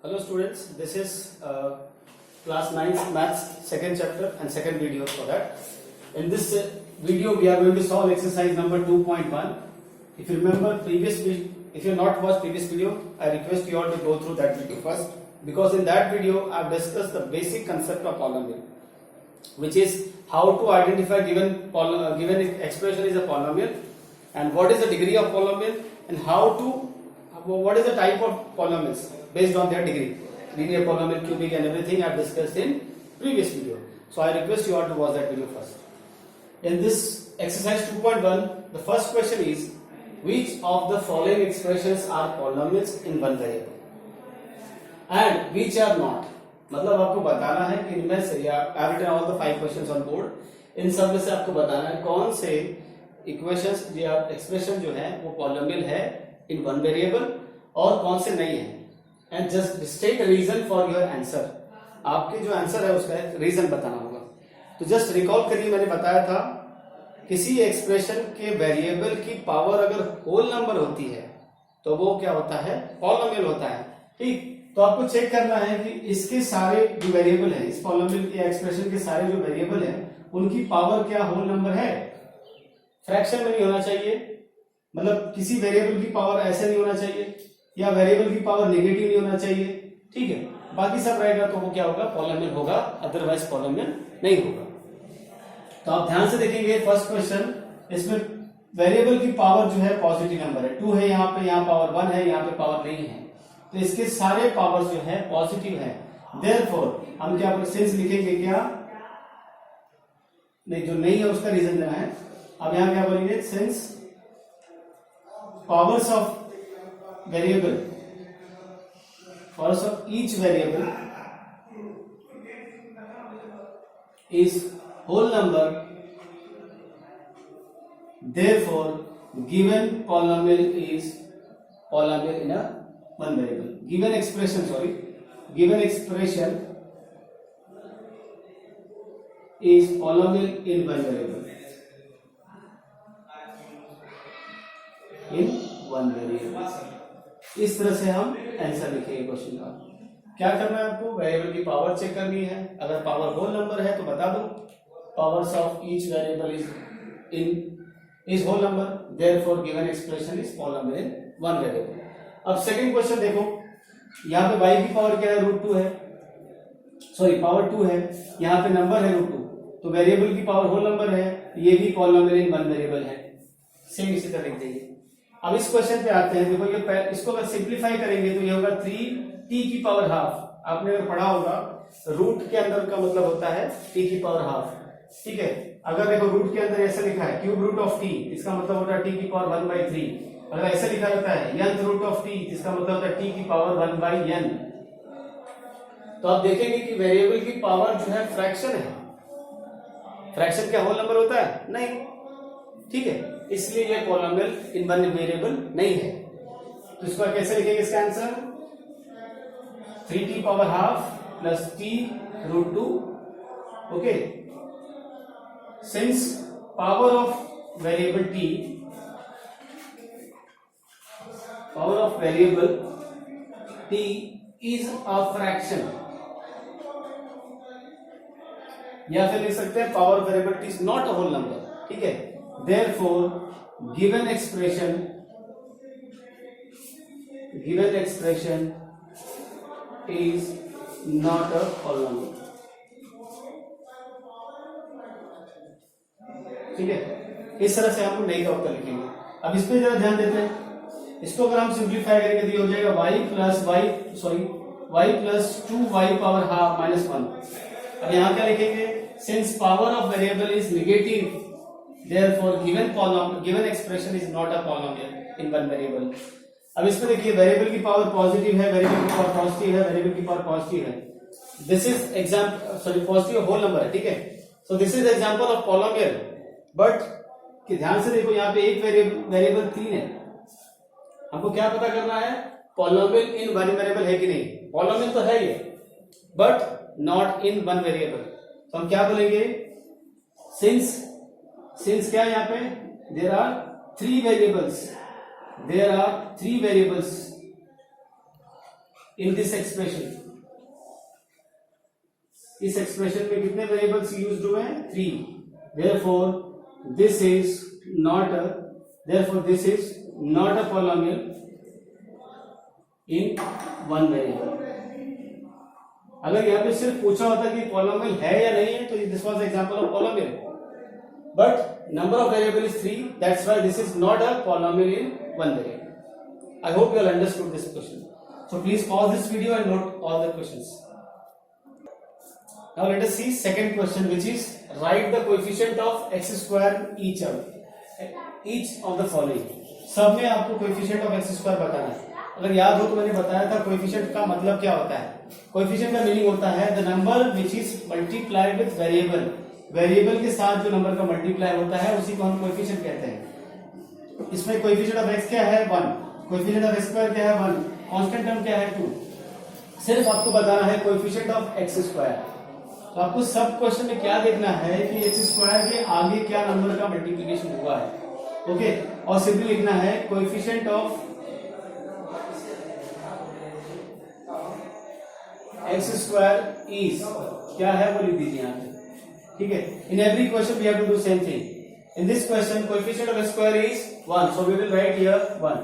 Hello students, this is class 9 maths second chapter and second video for that. In this video we are going to solve exercise number 2.1. If you remember if you have not watched previous video, I request you all to go through that video first, because in that video I have discussed the basic concept of polynomial, which is how to identify given expression is a polynomial and what is the degree of polynomial and what is the type of polynomials based on their degree, linear polynomial, cubic and everything I have discussed in previous video. So I request you all to watch that video first. In this exercise 2.1, the first question is, which of the following expressions are polynomials in one variable and which are not? मतलब आपको बताना है कि इनमें से, I have written all the 5 questions on board, इन सब में से आपको बताना है कौन से इक्वेशंस या एक्सप्रेशन जो है वो पॉलिनोमियल है इन वन वेरिएबल और कौन से नहीं है, and just state reason for your answer. आपके जो आंसर है उसका रीजन बताना होगा. तो जस्ट रिकॉल करिए, मैंने बताया था किसी एक्सप्रेशन के वेरिएबल की पावर अगर होल नंबर होती है तो वो क्या होता है, पॉलिनोमियल होता है. ठीक, तो आपको चेक करना है कि इसके सारे जो वेरिएबल है, इस पॉलिनोमियल के एक्सप्रेशन के सारे जो वेरिएबल है उनकी पावर क्या होल नंबर है, फ्रैक्शन में नहीं होना चाहिए. मतलब किसी वेरिएबल की पावर ऐसे नहीं होना चाहिए या वेरिएबल की पावर नेगेटिव नहीं होना चाहिए. ठीक है, बाकी सब रहेगा तो वो क्या होगा, पॉलिनोमियल होगा, अदरवाइज पॉलिनोमियल नहीं होगा. तो आप ध्यान से देखेंगे फर्स्ट क्वेश्चन, इसमें वेरिएबल की पावर जो है पॉजिटिव नंबर है, 2 है यहाँ पे, यहाँ पावर 1 है, यहाँ पे पावर नहीं है, तो इसके सारे पावर्स जो है पॉजिटिव है. देयरफॉर हम क्या सिंस लिखेंगे, क्या नहीं, जो नहीं है उसका रीजन देना है. अब यहां क्या बोलेंगे, since powers of variable, powers of each variable is whole number, therefore given polynomial is polynomial in a one variable. Given expression is polynomial in one variable. In one variable. इस तरह से हम आंसर लिखेंगे question का. क्या करना है आपको, वेरिएबल की पावर चेक करनी है. अगर पावर होल नंबर है तो बता दो, powers of each variable is whole number, therefore given expression is polynomial in one variable. अब सेकंड क्वेश्चन देखो, यहाँ पे y की पावर क्या है, √2 है, सॉरी पावर 2 है, यहाँ पे नंबर है √2, तो वेरिएबल की पावर होल नंबर है, ये भी पॉलिनोमियल इन वन वेरिएबल है. सेम इसी तरह लिख देंगे. अब इस क्वेश्चन पे आते हैं. देखो ये इसको अगर सिंप्लीफाई करेंगे तो ये होगा 3t की पावर हाफ. आपने अगर पढ़ा होगा रूट के अंदर का मतलब होता है t की पावर हाफ. ठीक है, अगर देखो रूट के अंदर ऐसा लिखा है क्यूब रूट ऑफ t, इसका मतलब होता है t की पावर 1/3. अगर ऐसा लिखा जाता है nth रूट ऑफ t, इसका मतलब होता है t की पावर 1/n. तो आप देखेंगे कि वेरिएबल की पावर जो है फ्रैक्शन है. फ्रैक्शन क्या होल नंबर होता है, नहीं. ठीक है, इसलिए ये पॉलिनोमियल इन वन वेरिएबल नहीं है. तो इसको कैसे लिखेंगे, इसका answer 3t power half plus t √2. Okay, since power of variable t is a fraction, या फिर लिख सकते हैं power of variable t is not a whole number. ठीक है, therefore given expression is not a whole number. ठीक है, इस तरह से हम नई का उत्तर लिखेंगे. अब इस पे जरा ध्यान देते हैं. इसको अगर हम सिंप्लीफाई करेंगे तो ये हो जाएगा y plus 2y power half -1. अब यहां क्या लिखेंगे, since power of variable is negative, therefore given expression is not a polynomial in one variable. अब इसमें देखिए वेरिएबल की पावर पॉजिटिव है, वेरिएबल की पावर पॉजिटिव है, वेरिएबल की पावर पॉजिटिव है. This is example, sorry positive whole number है. ठीक है, so this is example of polynomial. But कि ध्यान से देखो, यहाँ पे एक वेरिएबल 3 है. हमको क्या पता करना है, पॉलिनोमियल इन वन वेरिएबल है कि नहीं. पॉलिनोमियल तो है ये, but not in one variable. तो हम क्या बोलेंगे, सिंस क्या यहाँ पे, there are 3 variables in this expression, इस एक्सप्रेशन में कितने वेरिएबल्स यूज हुए हैं? 3. Therefore this is not a polynomial in one variable. अगर यहाँ पे सिर्फ पूछा होता कि पॉलिनोमियल है या नहीं है तो this was example of polynomial, but number of variable is 3, that's why this is not a polynomial in one variable. I hope you have understood this question. So please pause this video and note all the questions. Now let us see second question, which is write the coefficient of x square each of the following. सब में आपको coefficient of x square बताना है. अगर याद हो तो मैंने बताया था coefficient का मतलब क्या होता है. coefficient का मीनिंग होता है the number which is multiplied with variable. Variable के साथ जो नंबर का मल्टीप्लाई होता है उसी को हम कोएफिशिएंट कहते हैं. इसमें कोएफिशिएंट ऑफ x क्या है? 1. कोएफिशिएंट ऑफ x स्क्वायर क्या है? 1. कांस्टेंट टर्म क्या है? 2. सिर्फ आपको बताना है कोएफिशिएंट ऑफ x स्क्वायर. तो आपको सब क्वेश्चन में क्या देखना है कि x स्क्वायर के आगे क्या नंबर का मल्टीप्लिकेशन हुआ है. ओके, और सिंपली लिखना है coefficient of x square is क्या है वो लिख दीजिए यहाँ पे. ठीक है. In every question we have to do same thing. In this question coefficient of x square is 1, so we will write here 1.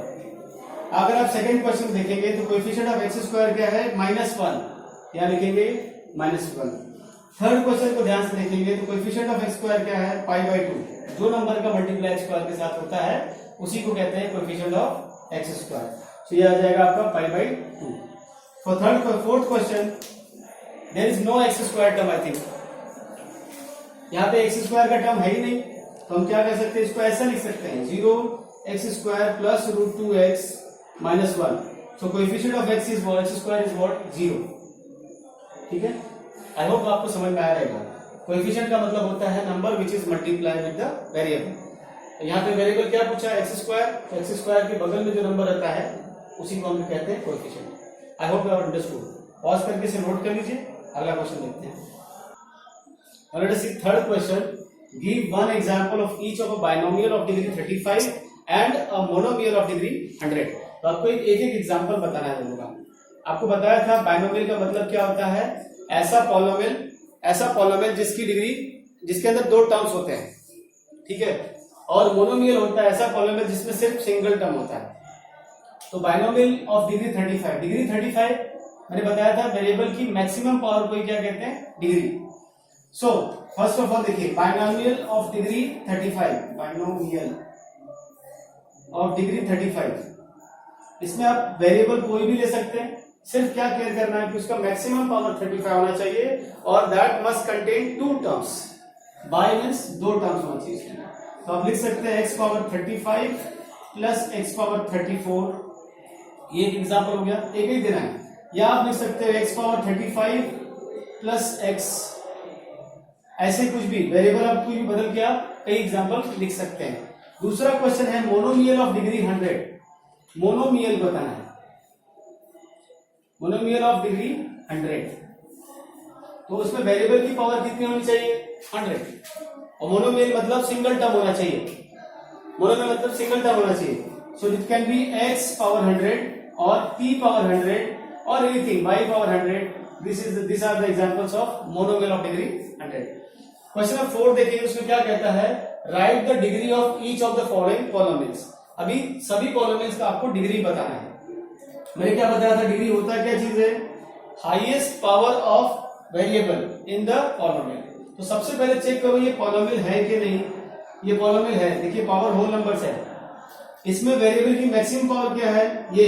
अगर आप सेकंड क्वेश्चन देखेंगे तो कोएफिशिएंट ऑफ x स्क्वायर क्या है? -1, यहाँ लिखेंगे -1. थर्ड क्वेश्चन को ध्यान से देखेंगे तो कोएफिशिएंट ऑफ x स्क्वायर क्या है? π/2. जो नंबर का मल्टीप्लाई x स्क्वायर के साथ होता है उसी को कहते हैं कोएफिशिएंट ऑफ x स्क्वायर. तो ये आ जाएगा आपका π/2. For fourth question there is no x square term. I think यहाँ पे x स्क्वायर का टर्म है ही नहीं, तो हम क्या कर सकते हैं? इसको ऐसा लिख सकते हैं 0x square plus √2x minus 1. So coefficient of x square is what? 0. ठीक है. आई होप आपको समझ में आया रहेगा. कोएफिशिएंट का मतलब होता है number which is multiply with the variable. यहाँ पे वेरिएबल क्या पूछा है? x square. तो x स्क्वायर के बगल में जो नंबर रहता है उसी को हम कहते हैं coefficient. I hope you have understood. Pause करके इसे नोट कर लीजिए. अगला क्वेश्चन देखते हैं. Let us see third question. Give one example of each of a binomial of degree 35 and a monomial of degree 100. तो आपको एक एग्जांपल बताना है दोनों का. आपको बताया था बाइनोमियल का मतलब क्या होता है? ऐसा पॉलिनोमियल जिसके अंदर दो टर्म्स होते हैं. ठीक है. और मोनोमियल होता है ऐसा पॉलिनोमियल जिसमें सिर्फ सिंगल टर्म होता है. तो बाइनोमियल ऑफ डिग्री 35 मैंने बताया था वेरिएबल की मैक्सिमम पावर को क्या कहते हैं? Degree. So first of all देखिए बाइनोमियल ऑफ डिग्री 35. इसमें आप वेरिएबल कोई भी ले सकते हैं. सिर्फ क्या केयर करना है कि उसका मैक्सिमम पावर 35 होना चाहिए और that must contain 2 terms. By means 2 terms होना चाहिए. तो आप लिख सकते हैं x power 35 plus x power 34. ये एक एग्जांपल हो गया. एक ही देना है. या आप लिख सकते हैं x पावर 35 प्लस x. ऐसे कुछ भी वेरिएबल आप कुछ भी बदल के आप कई एग्जांपल लिख सकते हैं. दूसरा क्वेश्चन है मोनोमियल ऑफ डिग्री 100. मोनोमियल बताना है. Monomial of degree 100. तो उसमें वेरिएबल की पावर कितनी होनी चाहिए? 100. और मोनोमियल मतलब सिंगल टर्म होना चाहिए. मोनोमियल मतलब सिंगल टर्म होना चाहिए. So it can be x power 100 और p पावर 100 और anything y power 100. These are the examples of monomial of degree 100. Question number 4 देखिए. उसमें क्या कहता है? Right the degree of each of the following polynomials. अभी सभी पॉलिनोमियल्स का आपको डिग्री बताना है. मैंने क्या बताया था? डिग्री होता क्या चीज है? Highest power of variable in the polynomial. तो सबसे पहले चेक करो ये पॉलिनोमियल है कि नहीं. ये पॉलिनोमियल है. देखिए पावर होल नंबर्स है. इसमें वेरिएबल की मैक्सिमम पावर क्या है? ये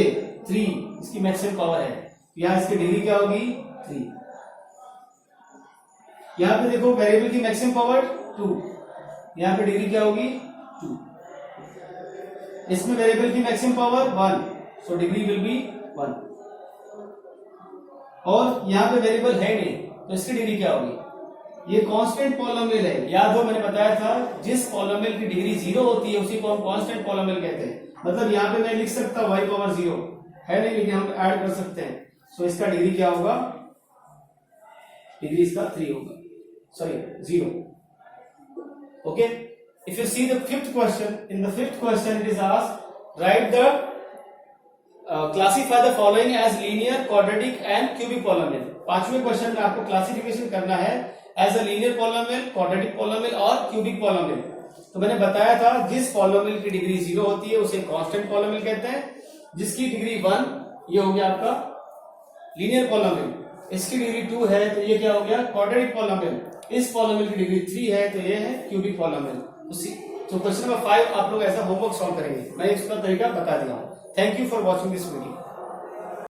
3 इसकी मैक्सिमम पावर है. यहां इसकी डिग्री क्या होगी? 3. यहां पे देखो वेरिएबल की मैक्सिमम पावर 2. यहां पे डिग्री क्या होगी? 2. इसमें वेरिएबल की maximum power 1, so degree will be 1. और यहां पे वेरिएबल है नहीं तो इसकी डिग्री क्या होगी? ये कांस्टेंट पॉलिनोमियल है. याद हो मैंने बताया था जिस पॉलिनोमियल की डिग्री 0 होती है उसी को हम कांस्टेंट पॉलिनोमियल कहते हैं. मतलब यहां पे मैं लिख सकता हूं y पावर 0 है नहीं, लेकिन हम ऐड कर सकते हैं. सो इसका डिग्री क्या होगा? डिग्री इसका 3 होगा. Sorry, 0. Okay. If you see the fifth question, in the fifth question it is asked write the classify the following as linear, quadratic and cubic polynomial. पांचवें क्वेश्चन में आपको क्लासिफिकेशन करना है as a linear polynomial, quadratic polynomial और cubic polynomial. तो मैंने बताया था जिस पॉलिनोमियल की डिग्री 0 होती है उसे कांस्टेंट पॉलिनोमियल कहते हैं, जिसकी डिग्री 1 ये हो गया आपका लीनियर पॉलिनोमियल, इसकी डिग्री 2 है तो ये क्या हो गया क्वाड्रेटिक पॉलिनोमियल, इस पॉलिनोमियल की डिग्री 3 है तो ये है क्यूबिक पॉलिनोमियल। तो क्वेश्चन नंबर 5 आप लोग ऐसा होमवर्क सॉल्व करेंगे, मैं इसका तरीका बता दिया हूं। Thank you for watching this video.